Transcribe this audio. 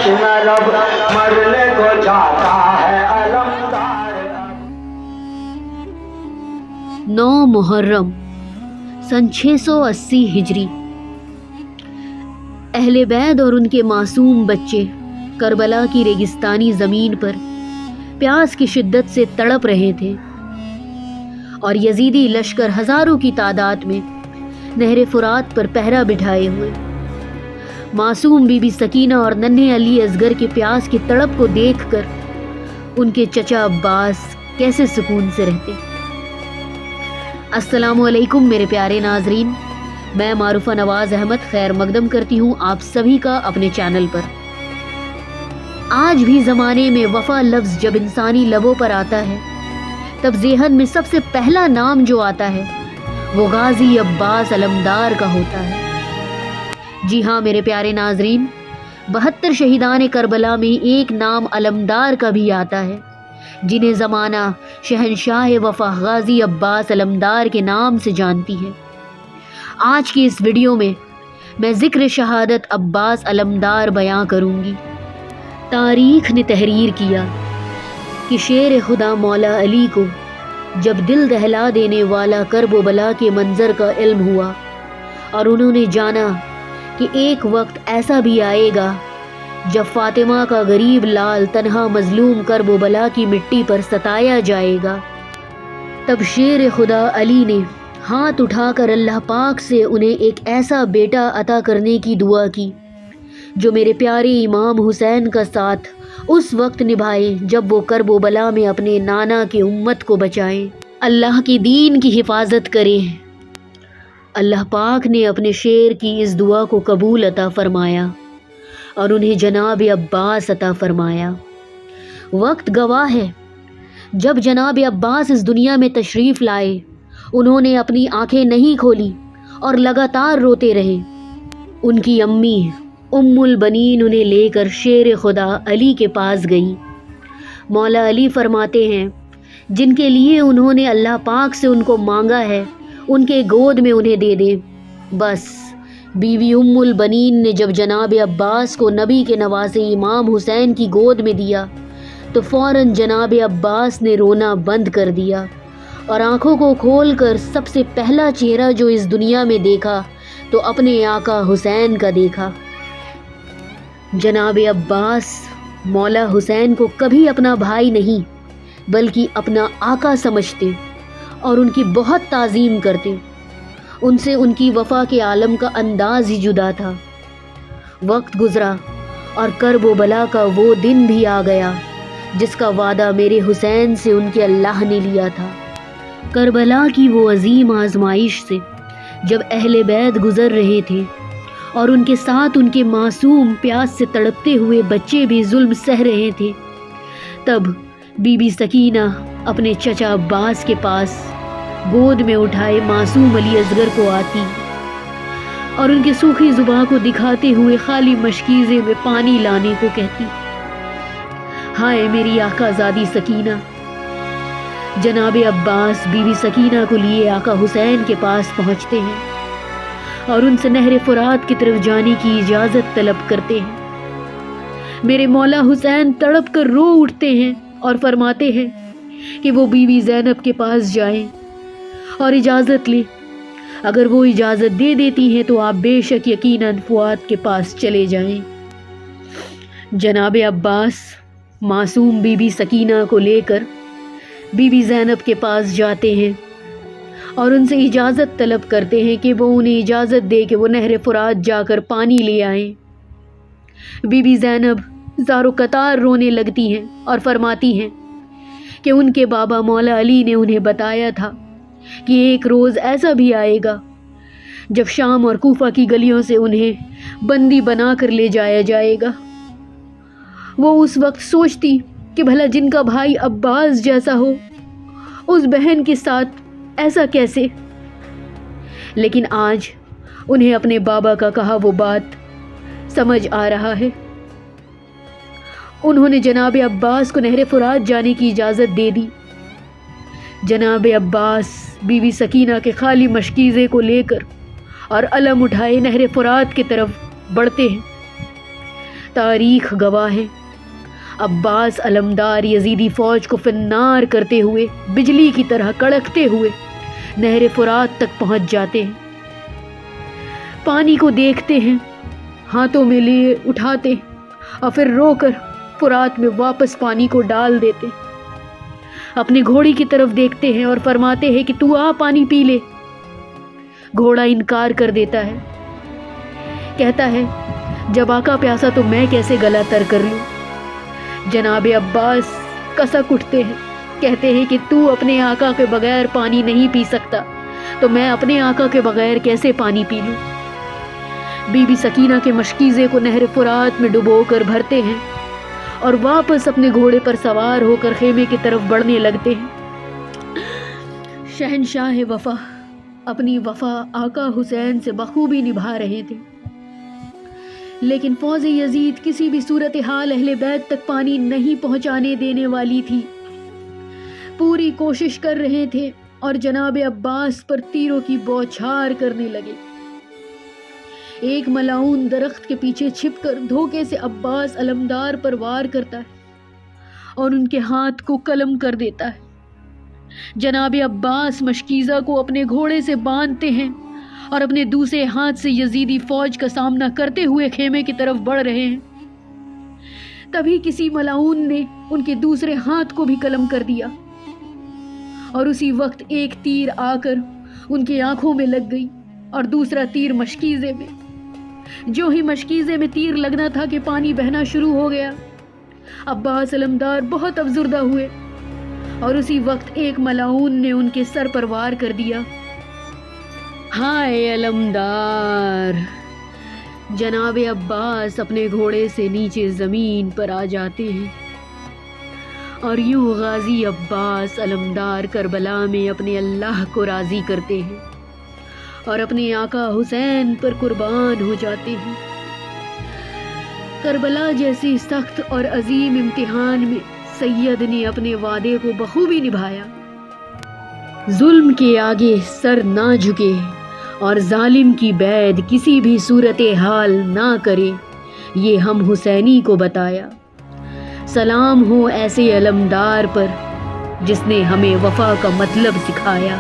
में रब मरने को जाता है अलमदार। 9 मुहर्रम सन 680 हिजरी। अहले बैत और उनके मासूम बच्चे करबला की रेगिस्तानी ज़मीन पर प्यास की शिद्दत से तड़प रहे थे और यजीदी लश्कर हज़ारों की तादाद में नहर फुरात पर पहरा बिठाए हुए। मासूम बीबी सकीना और नन्हे अली असगर के प्यास की तड़प को देखकर उनके चचा अब्बास कैसे सुकून से रहते। अस्सलामु अलैकुम मेरे प्यारे नाजरीन, मैं मारूफा नवाज़ अहमद खैर मकदम करती हूँ आप सभी का अपने चैनल पर। आज भी ज़माने में वफ़ा लफ्ज़ जब इंसानी लबों पर आता है तब ज़हन में सबसे पहला नाम जो आता है वो गाज़ी अब्बास अलमदार का होता है। जी हाँ मेरे प्यारे नाजरीन, 72 शहीदान करबला में एक नाम अलमदार का भी आता है जिन्हें ज़माना शहनशाह वफ़ा गाज़ी अब्बास अलमदार के नाम से जानती है। आज की इस वीडियो में मैं ज़िक्र शहादत अब्बास अलमदार बयां करूँगी। तारीख़ ने तहरीर किया कि शेर खुदा मौला अली को जब दिल दहला देने वाला करब बला के मंज़र का इल्म हुआ और उन्होंने जाना कि एक वक्त ऐसा भी आएगा जब फ़ातिमा का गरीब लाल तन्हा मज़लूम करब बला की मिट्टी पर सताया जाएगा, तब शेर खुदा अली ने हाथ उठाकर अल्लाह पाक से उन्हें एक ऐसा बेटा अता करने की दुआ की जो मेरे प्यारे इमाम हुसैन का साथ उस वक्त निभाए जब वो करब बला में अपने नाना की उम्मत को बचाएं, अल्लाह की दीन की हिफाजत करें। अल्लाह पाक ने अपने शेर की इस दुआ को कबूल अता फरमाया और उन्हें जनाब अब्बास अता फरमाया। वक्त गवाह है, जब जनाब अब्बास इस दुनिया में तशरीफ़ लाए उन्होंने अपनी आंखें नहीं खोली और लगातार रोते रहे। उनकी अम्मी उम्मुल बनीन उन्हें लेकर शेर खुदा अली के पास गई। मौला अली फरमाते हैं, जिनके लिए उन्होंने अल्लाह पाक से उनको मांगा है उनके गोद में उन्हें दे दे। बस बीवी उम्मुल बनीन ने जब जनाब अब्बास को नबी के नवासे इमाम हुसैन की गोद में दिया तो फ़ौरन जनाब अब्बास ने रोना बंद कर दिया और आंखों को खोलकर सबसे पहला चेहरा जो इस दुनिया में देखा तो अपने आका हुसैन का देखा। जनाब अब्बास मौला हुसैन को कभी अपना भाई नहीं बल्कि अपना आका समझते और उनकी बहुत ताज़ीम करते। उनसे उनकी वफ़ा के आलम का अंदाज़ ही जुदा था। वक्त गुज़रा और करब बला का वो दिन भी आ गया जिसका वादा मेरे हुसैन से उनके अल्लाह ने लिया था। करबला की वो अजीम आजमाइश से जब अहले बैत गुज़र रहे थे और उनके साथ उनके मासूम प्यास से तड़पते हुए बच्चे भी जुल्म सह रहे थे, तब बीबी सकीना अपने चचा अब्बास के पास गोद में उठाए मासूम अली असगर को आती और उनके सूखी ज़ुबान को दिखाते हुए खाली मशकीज़े में पानी लाने को कहती। हाय मेरी आकाज़ादी सकीना। जनाब अब्बास बीबी सकीना को लिए आका हुसैन के पास पहुँचते हैं और उनसे नहर फुरात की तरफ जाने की इजाज़त तलब करते हैं। मेरे मौला हुसैन तड़प कर रो उठते हैं और फरमाते हैं कि वो बीवी ज़ैनब के पास जाएं और इजाज़त लें। अगर वो इजाज़त दे देती हैं तो आप बेशक यकीनन फुआद के पास चले जाएं। जनाब अब्बास मासूम बीबी सकीना को लेकर बीबी ज़ैनब के पास जाते हैं और उनसे इजाज़त तलब करते हैं कि वो उन्हें इजाज़त दे कि वो नहर फुरात जाकर पानी ले आएं। बीबी ज़ैनब ज़ारो कतार रोने लगती हैं और फरमाती हैं कि उनके बाबा मौला अली ने उन्हें बताया था कि एक रोज़ ऐसा भी आएगा जब शाम और कूफा की गलियों से उन्हें बंदी बना कर ले जाया जाएगा। वो उस वक्त सोचती कि भला जिनका भाई अब्बास जैसा हो उस बहन के साथ ऐसा कैसे, लेकिन आज उन्हें अपने बाबा का कहा वो बात समझ आ रहा है। उन्होंने जनाब अब्बास को नहर फुरात जाने की इजाज़त दे दी। जनाब अब्बास बीवी सकीना के खाली मशकीज़े को लेकर और अलम उठाए नहर फुरात की तरफ बढ़ते हैं। تاریخ گواہ ہے۔ عباس علمدار یزیدی فوج کو فنار کرتے ہوئے بجلی کی طرح کڑکتے ہوئے نہر فرات تک پہنچ جاتے ہیں، پانی کو دیکھتے ہیں، ہاتھوں میں لیے اٹھاتے اور پھر رو کر فرات میں واپس پانی کو ڈال دیتے، اپنے گھوڑی کی طرف دیکھتے ہیں اور فرماتے ہیں کہ تو آ پانی پی لے۔ گھوڑا انکار کر دیتا ہے، کہتا ہے جب آقا پیاسا تو میں کیسے گلا تر کر لوں۔ جناب عباس کسک اٹھتے ہیں، کہتے ہیں کہ تو اپنے آقا کے بغیر پانی نہیں پی سکتا تو میں اپنے آقا کے بغیر کیسے پانی پی لوں۔ بی بی سکینہ کے مشکیزے کو نہر فرات میں ڈبو کر بھرتے ہیں اور واپس اپنے گھوڑے پر سوار ہو کر خیمے کی طرف بڑھنے لگتے ہیں۔ شہنشاہ وفا اپنی وفا آقا حسین سے بخوبی نبھا رہے تھے، لیکن فوج یزید کسی بھی صورتحال اہل بیت تک پانی نہیں پہنچانے دینے والی تھی۔ پوری کوشش کر رہے تھے اور جناب عباس پر تیروں کی بوچھار کرنے لگے۔ ایک ملعون درخت کے پیچھے چھپ کر دھوکے سے عباس علمدار پر وار کرتا ہے اور ان کے ہاتھ کو قلم کر دیتا ہے۔ جناب عباس مشکیزہ کو اپنے گھوڑے سے باندھتے ہیں اور اپنے دوسرے ہاتھ سے یزیدی فوج کا سامنا کرتے ہوئے خیمے کی طرف بڑھ رہے ہیں۔ تبھی کسی ملعون نے ان کے دوسرے ہاتھ کو بھی قلم کر دیا اور اسی وقت ایک تیر آ کر ان کی آنکھوں میں لگ گئی اور دوسرا تیر مشکیزے میں۔ جو ہی مشکیزے میں تیر لگنا تھا کہ پانی بہنا شروع ہو گیا۔ عباس علمدار بہت افسردہ ہوئے اور اسی وقت ایک ملعون نے ان کے سر پر وار کر دیا۔ ہائے علمدار! جناب عباس اپنے گھوڑے سے نیچے زمین پر آ جاتے ہیں اور یوں غازی عباس علمدار کربلا میں اپنے اللہ کو راضی کرتے ہیں اور اپنے آقا حسین پر قربان ہو جاتے ہیں۔ کربلا جیسی سخت اور عظیم امتحان میں سید نے اپنے وعدے کو بخوبی نبھایا۔ ظلم کے آگے سر نہ جھکے اور ظالم کی بید کسی بھی صورتحال نہ کرے، یہ ہم حسینی کو بتایا۔ سلام ہو ایسے علمدار پر جس نے ہمیں وفا کا مطلب سکھایا۔